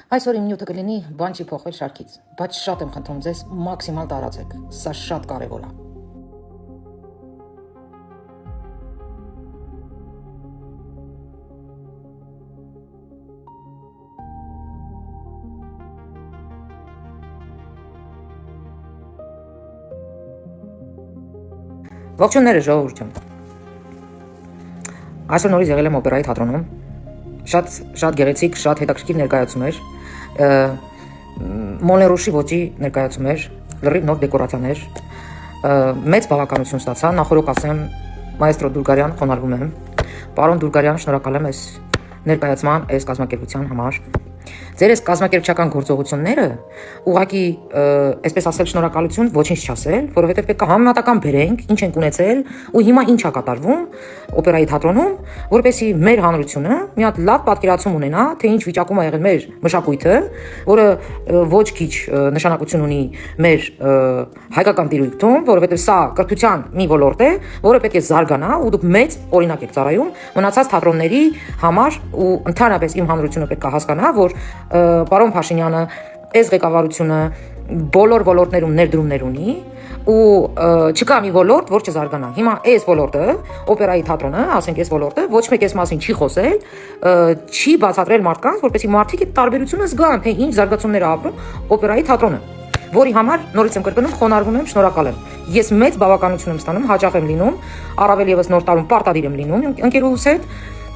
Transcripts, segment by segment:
Այսօր իմ նյութը կլինի բան չի փոխվել շարքից, բայց շատ եմ խնդրում ձեզ մաքսիմալ տարածեք, սա շատ կարևոր է։ Ողջույնները ժողովուրդ ջան։ Այսօր նորից եղել եմ օպերայի թատրոնում։ Շատ գեղեցիկ, շատ հետաքրքիր ներկայացում էր։ Մոլեն Ռուշի ոճի ներկայացում էր, լրիվ նոր դեկորացիաներ։ Մեծ բավականություն ստացա, նախորդ ասեմ մայստրո Դուրգարյան խոնարհվում եմ։ Պարոն Դուրգարյան, շնորհակալ եմ այս ներկայացման, այս կազմակերպության համար։ Ձեր այս կազմակերպչական գործողությունները ուղղակի այսպես ասել շնորհակալություն ոչինչ չասել, որովհետև պետք է համեմատական բերենք, ինչ ենք ունեցել ու հիմա ինչ է կատարվում օպերայի թատրոնում, որպեսզի մեր հանրությունը մի հատ լավ պատկերացում ունենա, թե ինչ վիճակում է եղել մեր մշակույթը, որը ոչ քիչ նշանակություն ունի մեր հայկական տիրույթում, որովհետև սա կրթության մի ոլորտ է, որը պետք է զարգանա ու դուք մեծ օրինակ եք ծառայում մնացած թատրոնների համար ու ընդհանրապես իմ հանրությունը պետք է հասկանա, որ պարոն Փաշինյանը այս ղեկավարությունը բոլոր ոլորտներում ներդրումներ ունի ու չկա մի ոլորտ, որ չզարգանա։ Հիմա այս ոլորտը, օպերայի թատրոնը, ասենք այս ոլորտը ոչ մեկ այս մասին չի խոսել, չի բացատրել մարդկանց, որպեսզի մարդիկ այդ տարբերությունը զգան, թե ինչ զարգացումներ է ապրում օպերայի թատրոնը, որի համար նորից եմ կրկնում, խոնարհվում եմ, շնորհակալ եմ։ Ես մեծ բավականություն եմ ստանում, հաճախ եմ լինում, առավել եւս նոր տարում պարտադիր եմ լինում ընկերուհուս հետ։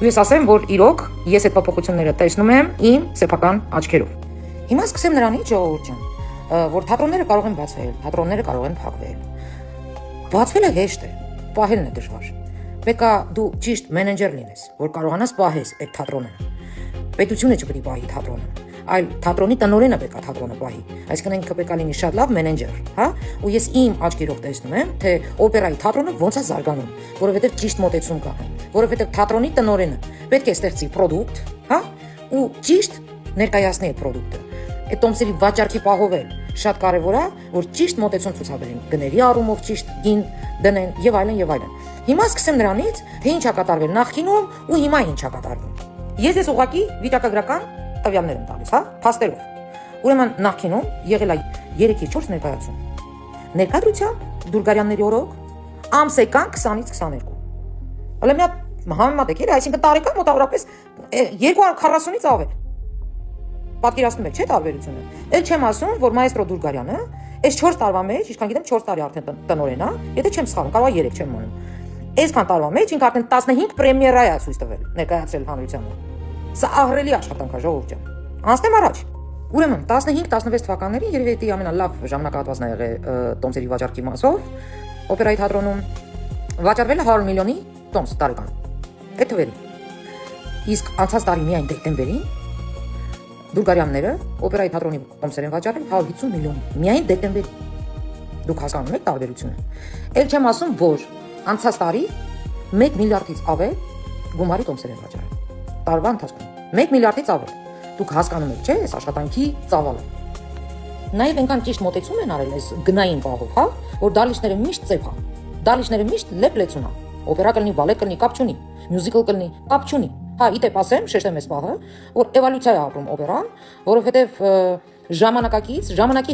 Ես ասեմ, որ իրոք ես այդ փոփոխությունները տեսնում եմ իմ սեփական աչքերով։ Հիմա սկսեմ նրանից, ժողովուրդ ջան, որ թատրոնները կարող են բացվել, թատրոնները կարող են փակվել։ Բացվելը հեշտ է, պահելն է դժվար։ Պետք է դու ճիշտ մենեջեր լինես, որ կարողանաս պահես այդ թատրոնը։ Պետությունը չպետք է պահի թատրոնը, այլ թատրոնի տնօրենը պետք է թատրոնը պահի։ Այսինքն ինքը պետք է լինի շատ լավ մենեջեր, հա? Ու ես իմ աչքերով տեսնում եմ, թե օպերայի թատրոնը ոնց է զարգանում, որովհետև ճիշտ մոտեցում կա, որովհետև թատրոնի տնօրենը պետք է ստեղծի պրոդուկտ, հա? Ու ճիշտ ներկայացնի այդ պրոդուկտը։ Այդ տոմսերի վաճառքի պահովել շատ կարևոր է, որ ճիշտ մոտեցում ցուցաբերեն, գների առումով ճիշտ գին դնեն եւ այլն եւ այլն։ Հիմա սկսեմ նրանից, թե ինչ է կատարվել նախկինում ու հիմա ինչ է կատարվում։ Ես ուղղակի վիճակագրական տվյալներ եմ տալիս, հա, փաստերով։ Ուրեմն նախկինում եղել է 3-4 ներկայացում։ Ներկայացությամբ Դուրգարյանների օրոք ամսեկան 20-ից 22։ Հələ մի հատ համեմատեք, այսինքն տարեկան մոտավորապես 240-ից ավել։ Պատկերացնում եք, չէ՞ տարբերությունը։ Էլ չեմ ասում, որ մայստրո Դուրգարյանը այս 4 տարվա մեջ, ինչքան գիտեմ 4 տարի արդեն տնօրեն է, եթե չեմ սխալվում, կարող է 3 չեմ մոնում։ Այսքան տարվա մեջ ինքը արդեն 15 պրեմիերա է ցույց տվել, ներկայացրել հանրությանը։ Սա ահռելի աշխատանք է, ժողովուրդ ջան։ Անցնեմ առաջ։ Ուրեմն 15-16 թվականներին երևի դա ամենալավ ժամանակահատվածն է եղել տոմսերի վաճառքի մասով օպերայի թատրոնում։ Վաճառվել է 100 միլիոնի տոմս տարեկան։ Այդ թվերի։ Իսկ անցած տարի միայն դեկտեմբերին Դուրգարյանները օպերայի թատրոնի տոմսեր են վաճառել 150 միլիոն միայն դեկտեմբերի։ Դուք հասկանում եք տարբերությունը։ Էլ չեմ ասում, որ անցած տարի 1 միլիարդից ավել գումարի տոմսեր են վաճառել։ Տարվա ընթացքում 1 միլիարդից ավել։ Դուք հասկանում եք, չէ՞, այս աշխատանքի ծավալը։ Նաև այնքան ճիշտ մոտեցում են արել այս գնային պահով, հա, որ դալիչները միշտ ծեփ է։ Դալիչները միշտ լեփլեցուն է։ Օպերա կլինի, բալետ կլինի, կապ չունի, մյուզիկլ կլինի, կապ չունի։ Հա, իտեպ ասեմ, շեշտեմ այս պահը, որ էվոլյուցիա է ապրում օպերան, որովհետև ժամանակի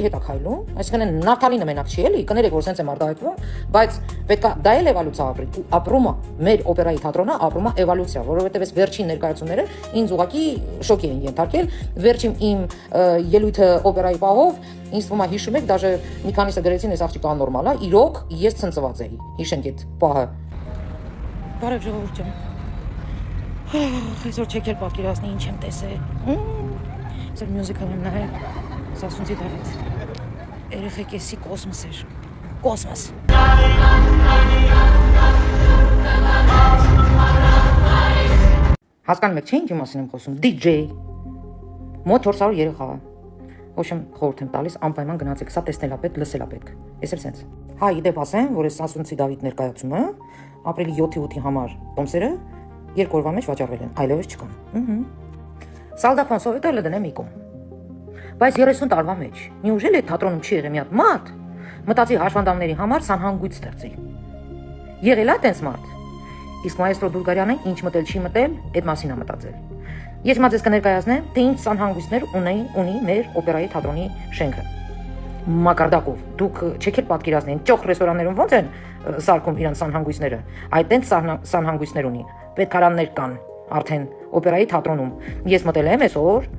հետ է քայլում, այսինքն նավթալինը մենակ չի էլի, կներեք, որ սենց եմ արտահայտվում, բայց պետք է դա էլ էվոլյուցիա ապրի, ու ապրում է, մեր օպերայի թատրոնը ապրում է էվոլյուցիա, որովհետև այս վերջին ներկայացումները ինձ ուղղակի շոկի են ենթարկել, վերջին իմ ելույթը օպերայի պահով, ինձ թվում է հիշում եք, դաժե մի քանիսը գրեցին, այս աղջիկը աննորմալ է, իրոք ես ցնցված էի, հիշենք այդ պահը։ Բարև ժողովուրդ ջան։ Այսօր չեք էլ պատկերացնի ինչ եմ տեսել։ Ձեր մյուզիկալ եմ նայել, Սասունցի Դավիթ։ Երեխեքեսի կոսմոս էր։ Կոսմոս։ Հասկանում եք, չէ՞ ինչ մասին եմ խոսում։ DJ։ Մոտ 400 երեխա։ Ոչմ խորհուրդ եմ տալիս, անպայման գնացեք, սա տեսնել է պետք, լսել է պետք։ Էս էլ սենց։ Հա, իդեպ ասեմ, որ այս Սասունցի Դավիթ ներկայացումը ապրիլի 7-ի համար տոմսերը 2 օրվա մեջ վաճառվել են, այլևս չկան։ Սալդա Սովետը դնեմ մի կողմ։ Բայց 30 տարվա մեջ միուժել է թատրոնում չի եղել մի հատ մարդ, մտածի հաշվանդամների համար սանհանգույց ստեղծի։ Եղել է տենց մարդ։ Իսկ մայստրո Դուրգարյանը ինչ մտել չի մտել, այդ մասին է մտածել։ Ես հիմա ձեզ կներկայացնեմ, թե ինչ սանհանգույցներ ունի մեր օպերայի թատրոնի շենքը։ Մակարդակով դուք չեք էլ պատկերացնի, ճոխ ռեստորաններում ոնց են սարքում իրենց սանհանգույցները, այդտենց սանհանգույցներ ունի, պետքարաններ կան արդեն օպերայի թատրոնում։ Ես մտել եմ այսօր,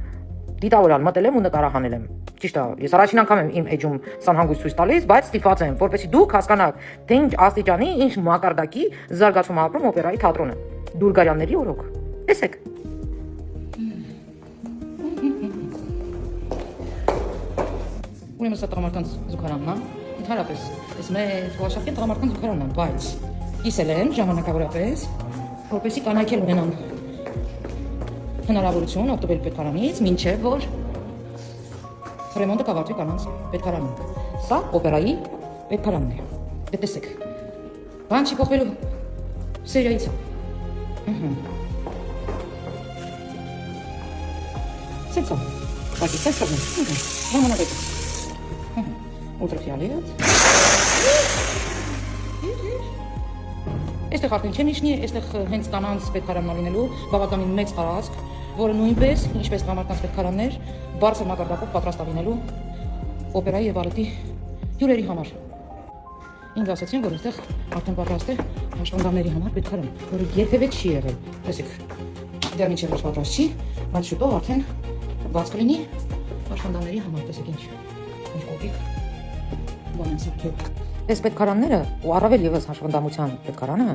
դիտավորան մտել եմ ու նկարահանել եմ։ Ճիշտ է, ես առաջին անգամ եմ իմ էջում սանհանգույց ցույց տալիս, բայց ստիպված եմ, որպեսզի դուք հասկանաք, թե ինչ աստիճանի, ինչ մակարդակի զարգացում ապրում օպերայի թատրոնը։ Դուրգարյանների օրոք։ Տեսեք։ Ուրեմն սա տղամարդկանց զուգարանն է, ընդհանրապես, այս մեր գոհաշապկեն տղամարդկանց զուգարանն է, բայց կիսել են ժամանակավորապես, որպեսզի կանայք էլ ունենան հնարավորություն օգտվել պետքարանից, մինչև որ ռեմոնտը կավարտվի կանանց պետքարանում։ Սա օպերայի պետքարանն է։ Դե տեսեք։ Բան չի փոխվելու սերիայից է։ Սենցո։ Բայց սենց կողմը։ Ժամանակը։ Ultraviolet. Այստեղ արդեն չեն իշնի, այստեղ հենց կանանց պետքարանն լինելու բավականին մեծ տարածք, որը նույնպես, ինչպես տղամարդկանց պետքարաններ, բարձր մակարդակով պատրաստ է լինելու օպերայի եւ բալետի հյուրերի համար։ Ինձ ասացին, որ այստեղ արդեն պատրաստ է աշխատանքների համար պետքարան, որը երբևէ չի եղել։ Տեսեք, դեռ մինչև ոչ պատրաստ չի, բայց շուտով արդեն բաց կլինի աշխատանքների համար, տեսեք ինչ կոպիկ բան են սարքել։ Այս պետքարանները ու առավել եւս հաշվանդամության պետքարանը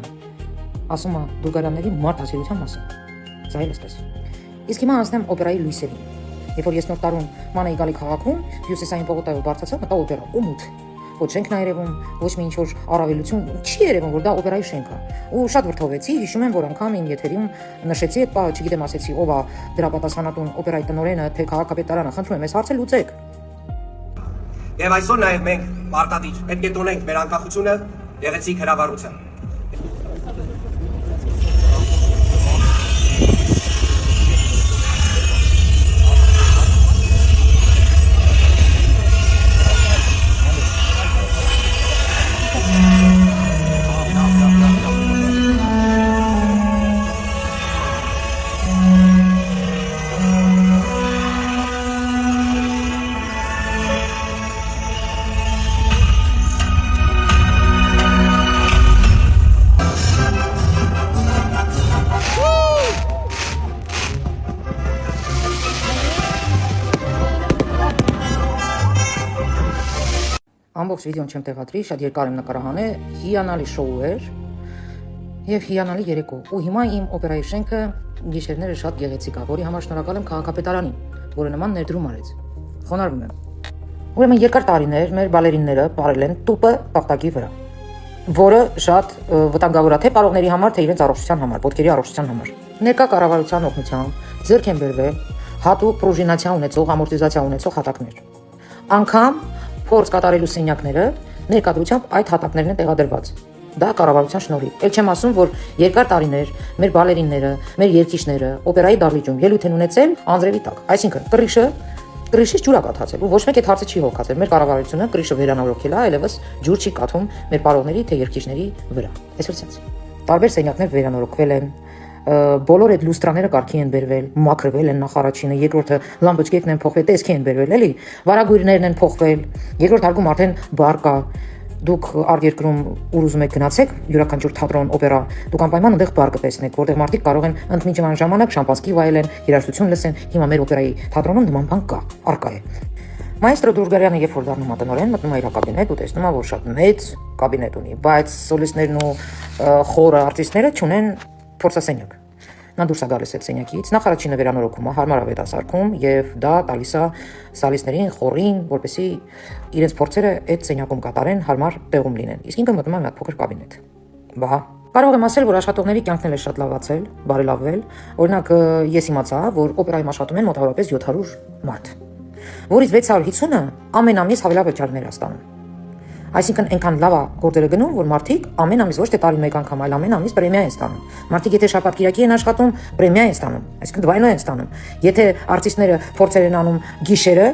ասում է դուրգարանների մարդասիրության մասին։ Սա էլ էսպես։ Իսկ հիմա անցնեմ օպերայի լույսերին։ Երբ որ ես նոր տարում ման էի գալի քաղաքում, հյուսիսային պողոտայով բարձրացա, մտա օպերա ու մութ։ Ոչ շենքն է երևում, ոչ մի ինչ որ առավելություն չի երևում, որ դա օպերայի շենք է։ Ու շատ վրդովեցի, հիշում եմ, որ անգամ իմ եթերում նշեցի այդ բանը, չգիտեմ, ասեցի, ով է դրա պատասխանատուն օպերայի տնօրենը, թե քաղաքապետարանը, խնդրում եմ, այս հարցը լուծեք։ Եվ այսօր նաև մենք պարտադիր պետք է տոնենք մեր անկախությունը գեղեցիկ հրավառությամբ։ Ամբողջ վիդեոն չեմ տեղադրի, շատ երկար եմ նկարահանել, հիանալի շոու էր եւ հիանալի երեկո։ Ու հիմա իմ օպերայի շենքը գիշերները շատ գեղեցիկ է, որի համար շնորհակալ եմ քաղաքապետարանին, որը նման ներդրում արեց։ Խոնարհվում եմ։ Ուրեմն երկար տարիներ մեր բալերինները ապրել են տուպը տախտակի վրա, որը շատ վտանգավոր է թե պարողների համար, թե իրենց առողջության համար, ոտքերի առողջության համար։ Ներկա կառավարության օգնությամբ ձեռք են բերվել հատուկ պրուժինացիա ունեցող, ամորտիզացիա ունեցող հատակներ։ Անգամ փորձ կատարելու սենյակները ներկայությամբ այդ հատակներն են տեղադրված։ Դա կառավարության շնորհիվ։ Էլ չեմ ասում, որ երկար տարիներ մեր բալերինները, մեր երգիչները օպերայի դահլիճում ելույթ են ունեցել անձրևի տակ։ Այսինքն կրիշից ջուր է կաթացել, ու ոչ մեկ այդ հարցը չի հոգացել։ Մեր կառավարությունը կրիշը վերանորոգել է, այլևս ջուր չի կաթում մեր պարողների թե երգիչների վրա։ Այսօր ցած։ Տարբեր սենյակներ վերանորոգվել են, բոլոր այդ լուստրաները կարգի են բերվել, մաքրվել են նախ առաջինը, երկրորդը լամպոչկերն են փոխվել, տեսքի են բերվել, էլի, վարագույրներն են փոխվել, երկրորդ հարկում արդեն բար կա։ Դուք արտերկրում ուր ուզում եք գնացեք, յուրաքանչյուր թատրոն, օպերա, դուք անպայման այնտեղ բար կտեսնեք, որտեղ մարդիկ կարող են ընդմիջման ժամանակ շամպանսկի վայելեն, երաժշտություն լսեն։ Հիմա մեր օպերայի թատրոնում նման բան կա, արկա է։ Մայստրո Դուրգարյանը երբ որ դառնում է տնօրեն, մտնում է իր կաբինետ ու տեսնում է, որ շատ մեծ կաբինետ ունի, բայց սոլիստներն ու խորը արտիստները չունեն փորձասենյակ։ Նա դուրս է գալիս այդ սենյակից, նախ առաջինը վերանորոգում է, հարմարավետ է սարքում եւ դա տալիս է սալիստներին, խորին, որպեսզի իրենց փորձերը այդ սենյակում կատարեն, հարմար տեղում լինեն։ Իսկ ինքը մտնում է մի հատ փոքր կաբինետ։ Բա կարող եմ ասել, որ աշխատողների կյանքն էլ է շատ լավացել, բարելավվել։ Օրինակ ես իմացա, որ օպերայում աշխատում են մոտավորապես 700 մարդ, որից 650-ը ամեն ամիս հավելավճարներ է ստանում։ Այսինքն այնքան լավ է գործերը գնում, որ մարդիկ ամեն ամիս ոչ թե տարին մեկ անգամ, այլ ամեն ամիս պրեմիա են ստանում։ Մարդիկ եթե շաբաթ կիրակի են աշխատում, պրեմիա են ստանում, այսինքն դվայնո են ստանում։ Եթե արտիստները փորձեր են անում գիշերը,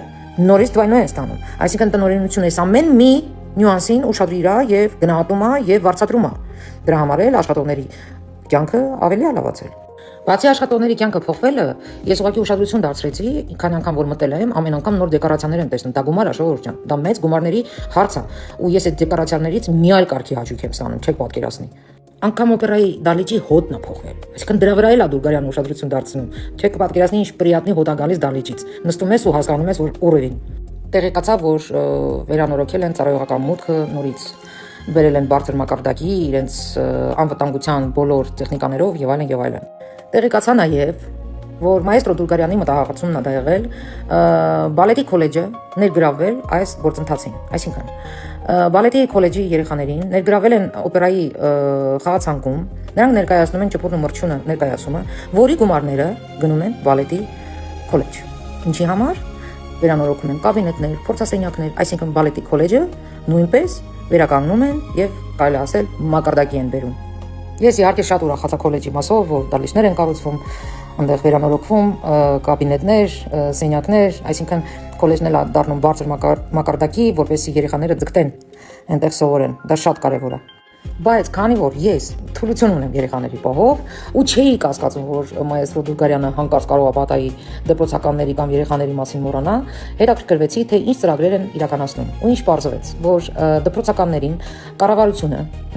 նորից դվայնո են ստանում։ Այսինքն տնօրինությունը այս ամեն մի նյուանսին ուշադրիր է եւ գնահատում է եւ վարձատրում է։ Դրա համար էլ աշխատողների կյանքը ավելի է լավացել։ Բացի աշխատողների կյանքը փոխվելը, ես ուղղակի ուշադրություն դարձրեցի, քանի անգամ որ մտել եմ, ամեն անգամ նոր դեկորացիաներ եմ տեսնում։ Դա գումար է, ժողովուրդ ջան։ Դա մեծ գումարների հարց է, ու ես այդ դեկորացիաներից մի այլ կարգի հաճույք եմ ստանում, չեք պատկերացնի։ Անկամ օպերայի դահլիճի հոտն է փոխվել։ Այսինքն դրա վրա էլ է Դուրգարյանը ուշադրություն դարձնում։ Չեք պատկերացնի ինչ պրիատնի հոտ է գալիս դահլիճից։ Նստում ես ու հասկանում ես, որ ուռևին։ Տեղեկացա, որ վերանորոգել են ծառայողական մուտքը նորից։ Բերել են բարձր մակարդակի իրենց անվտանգության բոլոր տեխնիկաներով եւ այլն եւ այլն։ Տեղեկացա նաեւ, որ մայստրո Դուրգարյանի մտահղացումն է դա եղել բալետի քոլեջը ներգրավել այս գործընթացին, այսինքն բալետի քոլեջի երեխաներին ներգրավել են օպերայի խաղացանկում, նրանք ներկայացնում են ճպուրն ու մրջյունը ներկայացումը, որի գումարները գնում են բալետի քոլեջ։ Ինչի համար վերանորոգում են կաբինետներ, փորձասենյակներ, այսինքն բալետի քոլեջը նույնպես վերականգնում են եւ կարելի ասել մակարդակի են բերում։ Ես իհարկե շատ ուրախացա քոլեջի մասով, որ դահլիճներ են կառուցվում, այնտեղ վերանորոգվում կաբինետներ, սենյակներ, այսինքն քոլեջն էլ դառնում բարձր մակարդակի, որպեսզի երեխաները ձգտեն այնտեղ սովորեն։ Դա շատ կարևոր է։ Բայց քանի որ ես թուլություն ունեմ երեխաների պահով ու չէի կասկածում, որ մայստրո Դուրգարյանը հանկարծ կարող է պատահի դպրոցականների կամ երեխաների մասին մոռանա, հետաքրքրվեցի, թե ինչ ծրագրեր են իրականացնում։ Ու ինչ պարզվեց, որ դպրոցականներին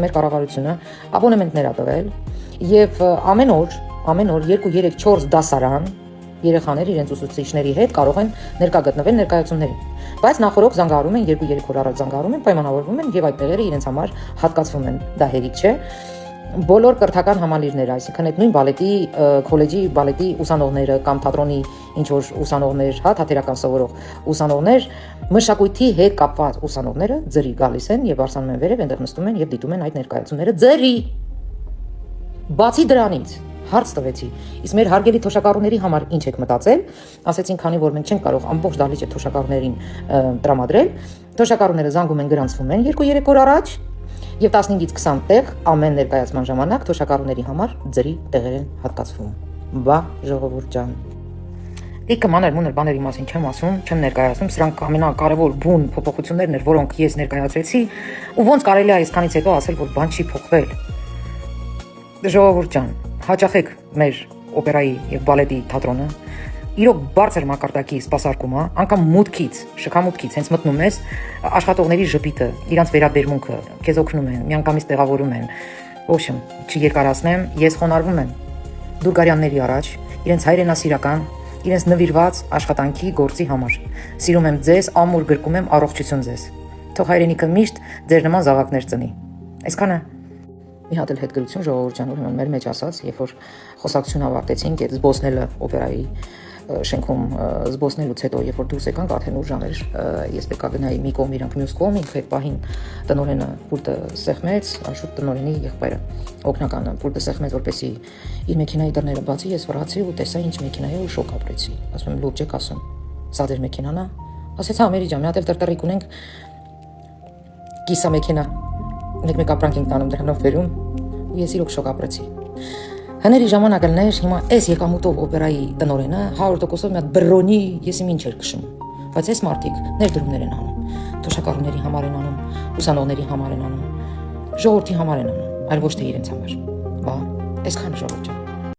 մեր կառավարությունը աբոնեմենտներ է տվել եւ ամեն օր 2-3-4 դասարան երեխաներ իրենց ուսուցիչների հետ կարող են ներկա գտնվել ներկայացումներին։ Բայց նախորդ զանգահարում են 2-3 օր առաջ զանգահարում են, պայմանավորվում են եւ այդ տեղերը իրենց համար հատկացվում են։ Դա հերիք չէ։ Բոլոր կրթական համալիրները, այսինքն այդ նույն բալետի քոլեջի բալետի ուսանողները կամ թատրոնի ինչ որ ուսանողներ, թատերական սովորող ուսանողներ, մշակույթի հետ կապված ուսանողները ձրի գալիս են եւ արսանում են վերև, այնտեղ նստում են եւ դիտում են այդ ներկայացումները ձրի։ Բացի դրանից հարց տվեցի, իսկ մեր հարգելի թոշակառուների համար ինչ եք մտածել, ասեցին, քանի որ մենք չենք կարող ամբողջ դահլիճը թոշակառուներին տրամադրել, թոշակառուները զանգում են գրանցվում են 2-3 օր առաջ եւ 15-ից 20 տեղ ամեն ներկայացման ժամանակ թոշակառուների համար ձրի տեղեր են հատկացվում։ Բա ժողովուրդ ջան։ Իքը մանր բաների մասին չեմ ասում, չեմ ներկայացնում, սրանք ամենակարևոր բուն փոփոխություններն էր, որոնք ես ներկայացրեցի, ու ոնց կարելի է այսքանից հետո ասել, որ բան չի փոխվել։ Ժողովուրդ ջան, հաճախեք մեր օպերայի եւ բալետի թատրոնը, իրոք բարձր մակարդակի սպասարկումը, անգամ մուտքից, շքամուտքից հենց մտնում ես, աշխատողների ժպիտը, իրանց վերաբերմունքը, քեզ օգնում են, միանգամից տեղավորում են։ Ոչմ, չերկարացնեմ, ես խոնարհվում եմ Դուրգարյանների առաջ, իրենց հայրենասիրական, իրենց նվիրված աշխատանքի գործի համար։ Սիրում եմ ձեզ, ամուր գրկում եմ առողջություն ձեզ։ Թող հայրենիքը միշտ ձեր նման զավակներ ծնի։ Այսքանը մի հատ էլ հետգրություն ժողովուրդ ջան, ուրեմն մեր մեջ ասած, երբ որ խոսակցություն ավարտեցինք, այդ զբոսնելը օպերայի շենքում զբոսնելուց հետո, երբ որ դուրս եկանք, արդեն ուր ժամեր, ես պետք է գնայի մի կողմ, իրանք մյուս կողմ, ինքը այդ պահին տնօրենը պուլտը սեղմեց, շուտ տնօրենի եղբայրը օգնականը պուլտը սեղմեց, որպեսզի իր մեքենայի դռները բացի, ես վրացի ու տեսա ինչ մեքենա է ու շոկ ապրեցի։ Ասում եմ, լուրջ եք ասում, սա ձեր մեքենան է։ Ասեցա, Ամերի ջան, մի հատ էլ տրտռիկ ունենք, կիսա մեքենա, մեկ ապրանք ենք տանում դրանով վերում, ու ես իրոք շոկ ապրեցի։ Հների ժամանակ ելներ, հիմա այս եկամուտով օպերայի տնօրենը 100%-ով մի հատ բրոնի եսի ինչ էր քշում, բայց այս մարդիկ ներդրումներ են անում, թոշակառուների համար են անում, ուսանողների համար են անում, ժողովրդի համար են անում, այլ ոչ թե իրենց համար։ Բա, այսքանը ժողովուրդ ջան։